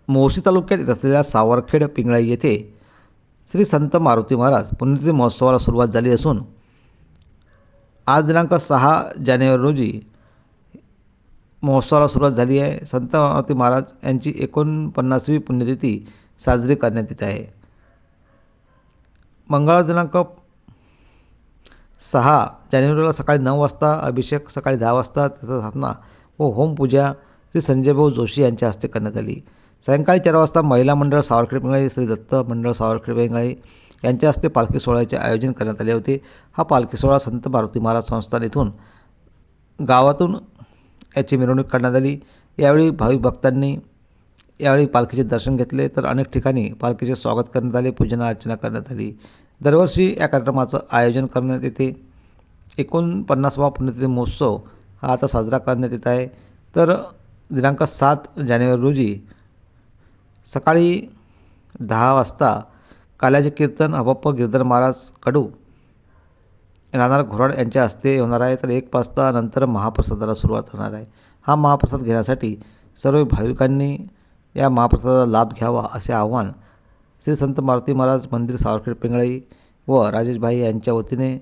मोर्शी तालुक्यात येत असलेल्या सावरखेड पिंगळाई येथे श्री संत मारुती महाराज पुण्यतिथी महोत्सवाला सुरुवात झाली असून आज दिनांक 6 जानेवारी रोजी महोत्सवाला सुरुवात झाली आहे. संत मारुती महाराज यांची 49वी पुण्यतिथी साजरी करण्यात येत आहे. मंगळवार दिनांक 6 जानेवारीला सकाळी 9 वाजता अभिषेक, सकाळी 10 वाजता त्याचा स्थापना व होमपूजा श्री संजयभाऊ जोशी यांच्या हस्ते करण्यात आली. सायंकाळी 4 वाजता महिला मंडळ सावरखेड पिंगळाई, श्री दत्त मंडळ सावरखेड पिंगळाई यांच्या हस्ते पालखी सोहळ्याचे आयोजन करण्यात आले होते. हा पालखी सोहळा संत मारुती महाराज संस्थान येथून गावातून याची मिरवणूक करण्यात आली. यावेळी भाविक भक्तांनी यावेळी पालखीचे दर्शन घेतले, तर अनेक ठिकाणी पालखीचे स्वागत करण्यात आले, पूजना अर्चना करण्यात आली. दरवर्षी या कार्यक्रमाचं आयोजन करण्यात येते. 49वा पुण्यतिथी महोत्सव हा आता साजरा करण्यात येत आहे. तर दिनांक 7 जानेवारी रोजी सकाळी 10 वाजता काल्याचे कीर्तन हबप्प गिरधर महाराज कडू, राहणार घोराड यांच्या हस्ते होणार आहे. तर 1 वाजता नंतर महाप्रसादाला सुरुवात होणार आहे. हा महाप्रसाद घेण्यासाठी सर्व भाविकांनी या महाप्रसादाचा लाभ घ्यावा असे आवाहन श्री संत मारुती महाराज मंदिर सावरखेड पिंगळाई व राजेशभाई यांच्या वतीने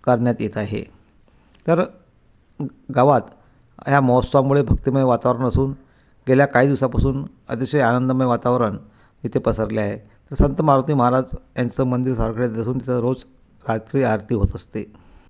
करण्यात येत आहे. तर गावात ह्या महोत्सवामुळे भक्तिमय वातावरण असून गेल्या काही दिवसापासून अतिशय आनंदमय वातावरण इथे पसरले आहे. तर संत मारुती महाराज यांचं मंदिर सावरखेड असून तिथं रोज रात्री आरती होत असते.